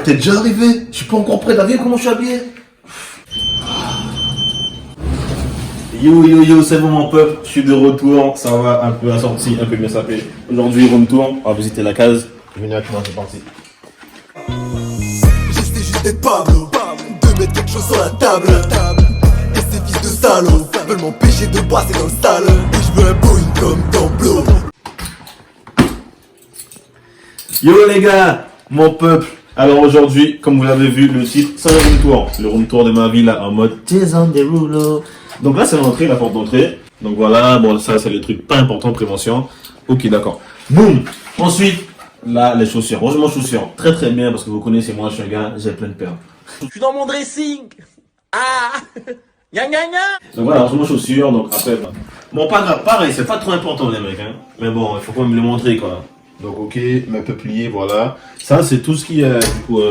T'es déjà arrivé? Je suis pas encore prêt, t'as vu comment je suis habillé? Yo, c'est bon mon peuple, je suis de retour, ça va un peu assorti, un peu bien sapé. Aujourd'hui, room tour, on va visiter la case. Venez avec moi, c'est parti. J'essaie juste d'être Pablo, de mettre quelque chose sur la table. Et ces fils de salauds veulent m'empêcher de passer dans le stall. Et je veux un Boeing comme Templo. Yo les gars, mon peuple. Alors aujourd'hui, comme vous l'avez vu, le titre, c'est un room tour. Le room tour de ma vie là, en mode Jason Derulo. Donc là, c'est l'entrée, la porte d'entrée. Donc voilà, bon ça c'est le truc pas important, prévention. Ok, d'accord. Boum. Ensuite, là, les chaussures. Rangement chaussures. Très très bien parce que vous connaissez, moi je suis un gars, j'ai plein de paires. Je suis dans mon dressing. Ah. Gna gna gna. Donc voilà, rangement chaussures. Donc après, bon pas grave, pareil, c'est pas trop important les mecs, hein. Mais bon, il faut quand même le montrer quoi. Donc ok, mes peupliers, voilà. Ça c'est tout ce qui est du coup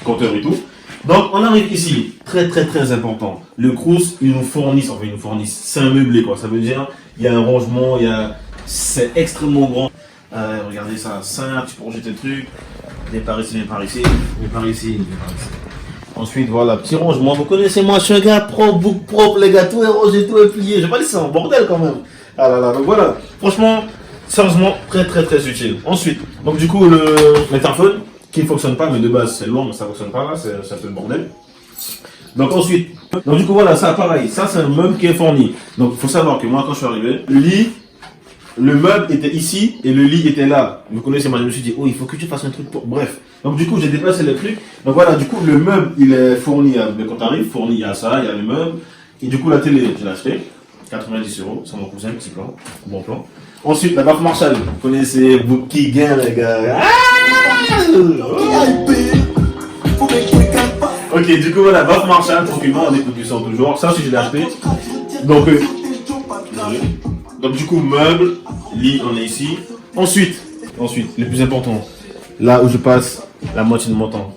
compteur et tout. Donc on arrive ici, très très très important. Le Crous, ils nous fournissent, c'est un meublé quoi. Ça veut dire, il y a un rangement, c'est extrêmement grand. Regardez ça, simple, tu peux ranger tes trucs. Des par ici, des par ici, des par ici, des par ici. Ensuite voilà, petit rangement. Vous connaissez moi, je suis un gars propre les gars, tout est rangé, tout est plié. Je vais pas laisser ça en bordel quand même. Ah là là, donc voilà, franchement. Sérieusement, très très très utile. Ensuite, donc du coup, l'interphone qui ne fonctionne pas, mais de base c'est long, mais ça ne fonctionne pas là, c'est un peu le bordel. Donc ensuite, donc du coup voilà, ça pareil, ça c'est un meuble qui est fourni. Donc il faut savoir que moi quand je suis arrivé, le meuble était ici et le lit était là. Vous connaissez, moi je me suis dit, oh il faut que tu fasses un truc pour... Bref, donc du coup j'ai déplacé le truc. Donc voilà, du coup le meuble il est fourni, mais quand tu arrives, fourni, il y a ça, il y a le meuble. Et du coup la télé, je l'ai acheté, 90 €, c'est mon cousin, petit plan, bon plan. Ensuite, la baffe Marshall. Vous connaissez Bookie Gain, les gars. Ok, du coup, voilà, baffe Marshall, tranquillement, on écoute du son toujours. Ça aussi, je l'ai acheté. Donc, du coup, meuble, lit, on est ici. Ensuite, le plus important, là où je passe la moitié de mon temps.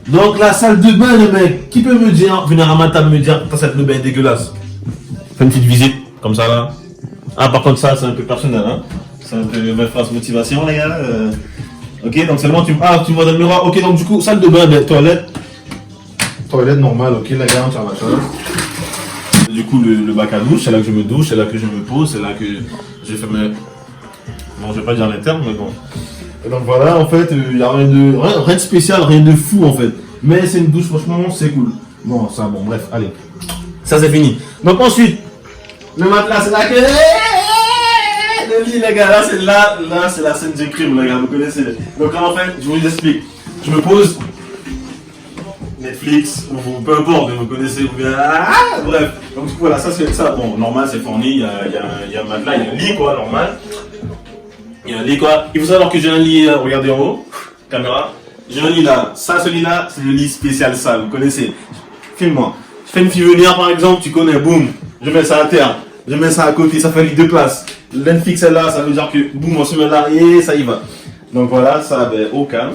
Donc, la salle de bain, les mecs. Qui peut me dire, venir à ma table me dire, ta salle de bain est dégueulasse? Fais une petite visite. Comme ça là. Ah par contre ça c'est un peu personnel hein. C'est un peu ma phrase motivation les gars. Ok donc seulement tu vois dans le miroir. Ok donc du coup salle de bain, toilette. Toilette normale, ok les gars on tient la chose. Du coup le bac à douche, c'est là que je me douche, c'est là que je me pose, c'est là que je fais mes... Bon je vais pas dire les termes mais bon. Et donc voilà en fait il n'y a rien de spécial, rien de fou en fait. Mais c'est une douche franchement c'est cool. Bon ça bon bref allez. Ça c'est fini. Donc ensuite. Le matelas, c'est là que... Le lit, les gars, là, c'est la scène du crime, les gars, vous connaissez. Donc là, en fait, je vous explique. Je me pose... Netflix, ou peu importe, vous connaissez, ou bien... bref. Donc, voilà, ça, c'est ça. Bon, normal, c'est fourni, il y a un matelas, il y a un lit, quoi, normal. Il y a un lit, quoi. Il faut savoir que j'ai un lit, regardez en haut, caméra. J'ai un lit là. Ça, celui-là, c'est le lit spécial salle, vous connaissez. Filme-moi. Je fais une fille venir, par exemple, tu connais, boum. Je mets ça à terre. Je mets ça à côté, ça fait lit de place. L'infixe est là, ça veut dire que boum, on se met là et ça y va. Donc voilà, ça ben, au calme.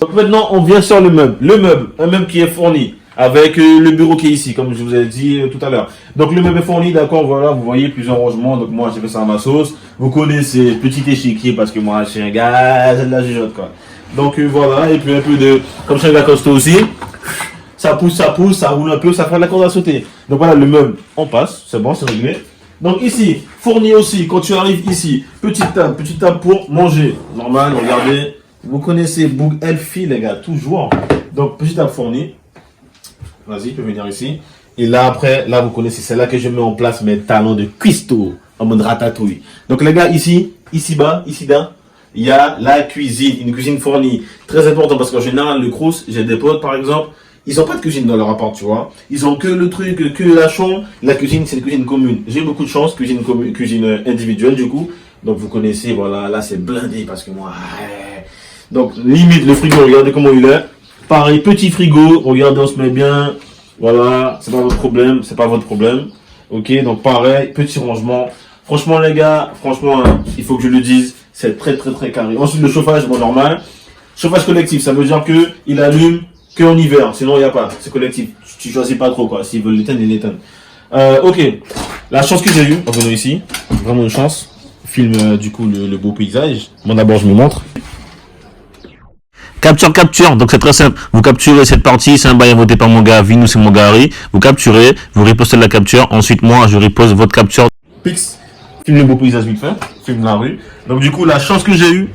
Donc maintenant, on vient sur le meuble. Le meuble, un meuble qui est fourni avec le bureau qui est ici, comme je vous ai dit tout à l'heure. Donc le meuble est fourni, d'accord, voilà, vous voyez plusieurs rangements. Donc moi, j'ai fait ça à ma sauce. Vous connaissez petit échiquier parce que moi, je suis un gars, j'ai de la jugeote quoi. Donc voilà, et puis un peu de, comme je suis un gars costaud aussi. Ça pousse, ça roule un peu, ça fait la corde à sauter. Donc voilà, le meuble, on passe, c'est bon, c'est réglé. Donc ici, fourni aussi, quand tu arrives ici, petite table pour manger. Normal, regardez, vous connaissez Boog Elfie les gars, toujours. Donc petite table fournie. Vas-y, tu peux venir ici. Et là après, là vous connaissez, c'est là que je mets en place mes talons de cuistot, en mode ratatouille. Donc les gars, ici bas, il y a la cuisine, une cuisine fournie. Très important parce qu'en général, le Crous, j'ai des potes par exemple, ils n'ont pas de cuisine dans leur appart, tu vois. Ils ont que le truc, que la chambre. La cuisine, c'est une cuisine commune. J'ai beaucoup de chance, cuisine individuelle du coup. Donc vous connaissez, voilà, là c'est blindé parce que moi... Donc limite le frigo, regardez comment il est. Pareil, petit frigo, regardez, on se met bien. Voilà, c'est pas votre problème, c'est pas votre problème. Ok, donc pareil, petit rangement. Franchement les gars, franchement, hein, il faut que je le dise, c'est très très très carré. Ensuite le chauffage, bon normal. Chauffage collectif, ça veut dire que il allume que en hiver, sinon il n'y a pas, c'est collectif. Tu choisis pas trop quoi, s'ils veulent l'éteindre, ils l'éteignent. Ok, la chance que j'ai eue en venant ici, vraiment une chance. filme du coup le beau paysage. Bon, d'abord, je me montre. Capture. Donc c'est très simple. Vous capturez cette partie, c'est un bail voté par mon gars Vinou, c'est mon gars Harry. Vous capturez, vous ripostez la capture. Ensuite, moi, je riposte votre capture. Pix, filme le beau paysage vite fait, filme la rue. Donc du coup, la chance que j'ai eue,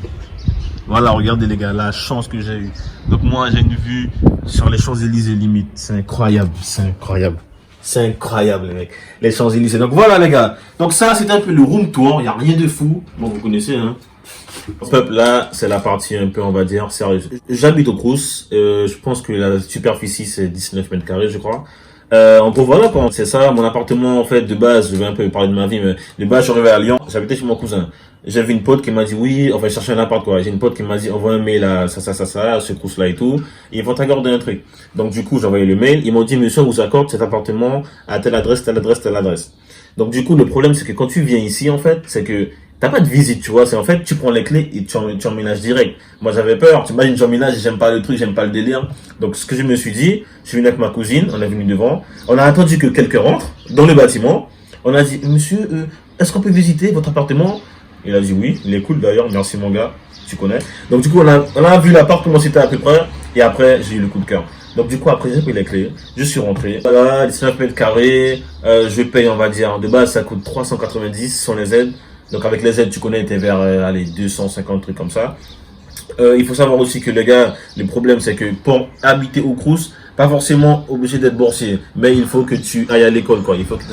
voilà, regardez les gars, la chance que j'ai eue. Donc moi, j'ai une vue sur les Champs-Élysées limite. C'est incroyable, c'est incroyable. C'est incroyable les mecs, les Champs-Élysées. Donc voilà les gars, donc ça c'est un peu le room tour, il n'y a rien de fou. Bon, vous connaissez hein. Peuple, là, c'est la partie un peu, on va dire, sérieuse. J'habite au Crous, je pense que la superficie c'est 19 mètres carrés, je crois. En gros, voilà quoi, c'est ça, mon appartement en fait de base, je vais un peu parler de ma vie, mais de base je suis arrivé à Lyon, j'habitais chez mon cousin. J'avais une pote qui m'a dit oui, enfin je cherchais un appart quoi, j'ai une pote qui m'a dit envoie un mail à ça, ce Crous là et tout, et ils vont t'accorder un truc. Donc du coup j'ai envoyé le mail, ils m'ont dit monsieur on vous accorde cet appartement à telle adresse, telle adresse, telle adresse. Donc du coup le problème c'est que quand tu viens ici en fait, c'est que t'as pas de visite, tu vois, c'est en fait, tu prends les clés et tu emménages direct. Moi, j'avais peur, tu imagines, j'emménage, j'aime pas le truc, j'aime pas le délire. Donc, ce que je me suis dit, je suis venu avec ma cousine, on est venu devant, on a attendu que quelqu'un rentre dans le bâtiment, on a dit, monsieur, est-ce qu'on peut visiter votre appartement? Il a dit oui, il est cool d'ailleurs, merci mon gars, tu connais. Donc, du coup, on a vu l'appart, comment c'était à peu près, et après, j'ai eu le coup de cœur. Donc, du coup, après, j'ai pris les clés, je suis rentré. Voilà, 19 mètres carrés, je paye, on va dire, de base, ça coûte 390 sans les aides. Donc avec les aides, tu connais, t'es vers allez, 250 trucs comme ça. Il faut savoir aussi que les gars, le problème c'est que pour habiter au Crous, pas forcément obligé d'être boursier, mais il faut que tu ailles à l'école quoi. Il faut que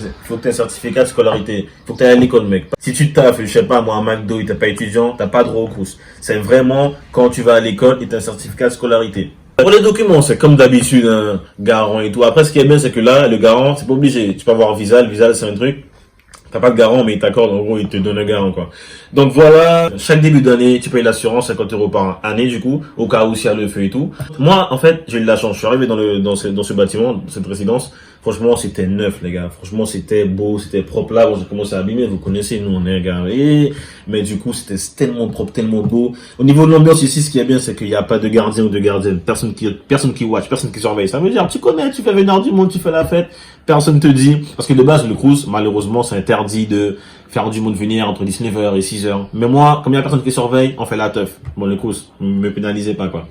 tu aies un certificat de scolarité. Il faut que tu ailles à l'école mec. Si tu taffes, je sais pas moi à McDo et t'es pas étudiant, t'as pas droit au Crous. C'est vraiment quand tu vas à l'école et t'as un certificat de scolarité. Pour les documents, c'est comme d'habitude, un garant et tout. Après, ce qui est bien, c'est que là, le garant, c'est pas obligé. Tu peux avoir Visa, le Visa c'est un truc. T'as pas de garant, mais il t'accorde, en gros, il te donne un garant, quoi. Donc voilà, chaque début d'année, tu payes l'assurance, 50 € par année, du coup, au cas où s'il y a le feu et tout. Moi, en fait, j'ai eu de la chance. Je suis arrivé dans ce bâtiment, cette résidence. Franchement, c'était neuf, les gars. Franchement, c'était beau, c'était propre. Là, bon, j'ai commencé à abîmer. Vous connaissez, nous, on est garés. Mais du coup, c'était tellement propre, tellement beau. Au niveau de l'ambiance ici, ce qui est bien, c'est qu'il n'y a pas de gardien ou de gardienne. Personne qui watch, personne qui surveille. Ça veut dire, tu connais, tu fais venir du monde, tu fais la fête. Personne te dit. Parce que de base, le Crous, malheureusement, c'est interdit de faire du monde venir entre 19h et 6h. Mais moi, comme il n'y a personne qui surveille, on fait la teuf. Bon, le Crous, me pénalisez pas, quoi.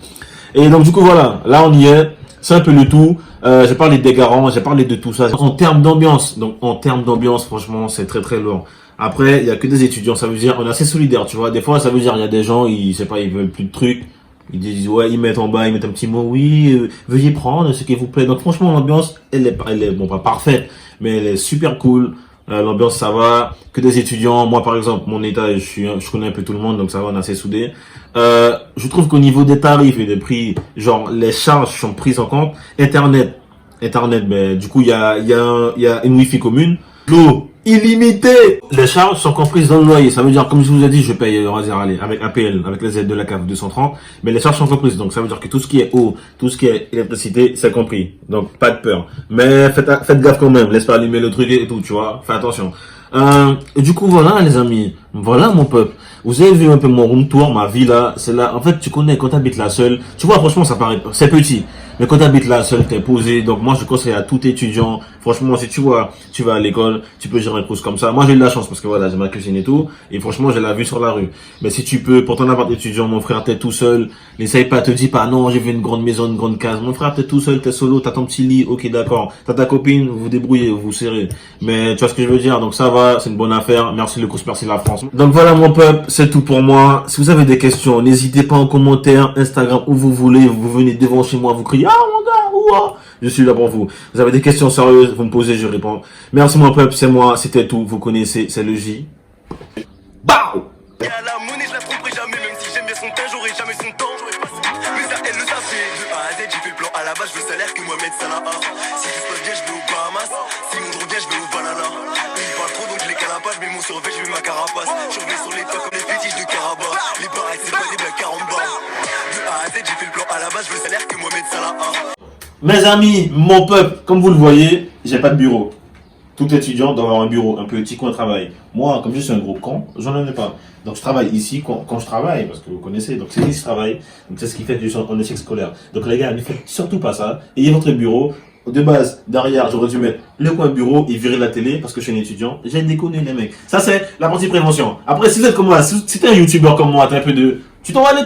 Et donc, du coup, voilà. Là, on y est. C'est un peu le tout. J'ai parlé des garants, j'ai parlé de tout ça. En termes d'ambiance, donc en termes d'ambiance, franchement, c'est très très lourd. Après, il y a que des étudiants, ça veut dire, on est assez solidaires, tu vois. Des fois, ça veut dire, il y a des gens, ils, sais pas, ils veulent plus de trucs. Ils disent, ouais, ils mettent en bas, ils mettent un petit mot, oui, veuillez prendre ce qui vous plaît. Donc franchement, l'ambiance, elle est, bon, pas parfaite, mais elle est super cool. L'ambiance, ça va. Que des étudiants. Moi, par exemple, mon étage, je connais un peu tout le monde, donc ça va, on est assez soudés. Je trouve qu'au niveau des tarifs et des prix, genre, les charges sont prises en compte. Internet, mais du coup, il y a une wifi commune. L'eau, illimitée. Les charges sont comprises dans le loyer. Ça veut dire, comme je vous ai dit, je paye, on va dire, allez, avec APL, avec les aides de la CAF 230. Mais les charges sont comprises. Donc, ça veut dire que tout ce qui est eau, tout ce qui est électricité, c'est compris. Donc, pas de peur. Mais faites gaffe quand même. Laisse pas allumer le truc et tout, tu vois. Fais attention. Et du coup, voilà, les amis. Voilà, mon peuple. Vous avez vu un peu mon room tour, ma vie là. C'est là. En fait, tu connais, quand t'habites là seul. Tu vois, franchement, ça paraît, c'est petit. Mais quand t'habites là seul, t'es posé. Donc, moi, je conseille à tout étudiant. Franchement, si tu vois, tu vas à l'école, tu peux gérer un Crous comme ça. Moi, j'ai eu de la chance parce que voilà, j'ai ma cuisine et tout. Et franchement, j'ai la vue sur la rue. Mais si tu peux, pour ton appart étudiant, mon frère, t'es tout seul. N'essaye pas, te dis pas, non, j'ai vu une grande maison, une grande case. Mon frère, t'es tout seul, t'es solo, t'as ton petit lit. Ok, d'accord. T'as ta copine, vous vous débrouillez, vous vous serrez. Mais tu vois ce que je veux dire. Donc, ça va, c'est une bonne affaire. Merci le Crous, merci la France. Donc, voilà, mon peuple, c'est tout pour moi. Si vous avez des questions, n'hésitez pas en commentaire, Instagram, où vous voulez. Vous venez devant chez moi, vous criez, ah, mon gars, ouah. Je suis là pour vous. Vous avez des questions sérieuses, vous me posez, je réponds. Merci mon peuple, c'est moi, c'était tout. Vous connaissez, c'est le J. Bao! À la monnaie, je la tromperai jamais, même si j'aime bien son teint, j'aurai jamais son temps. Mais ça, elle le savait. De A à Z, j'ai fait le plan à la base, je veux le salaire que moi mettre ça là. Si tout se passe bien, je vais aux Bahamas. Sinon, je reviens, je vais au Banana. Ils parlent trop, donc je les calapasse. Mais mon survêt, je mets ma carapace. Je reviens sur les toits comme les fétiches de Caraba. Les baraques, c'est pas des blagues caramba. De A à Z, j'ai fait le plan à la base, je veux le salaire que moi mettre ça là. Mes amis, mon peuple, comme vous le voyez, j'ai pas de bureau. Tout étudiant doit avoir un bureau, un petit coin de travail. Moi, comme je suis un gros con, j'en ai pas. Donc je travaille ici quand je travaille, parce que vous connaissez, donc c'est ici que je travaille. Donc c'est ce qui fait que je suis en échec scolaire. Donc les gars, ne faites surtout pas ça. Ayez votre bureau, de base, derrière, j'aurais dû mettre le coin bureau et virer la télé parce que je suis un étudiant. J'ai déconné, les mecs. Ça, c'est la partie prévention. Après, si vous êtes comme moi, si t'es un youtubeur comme moi, t'as un peu de... Tu t'en vas aller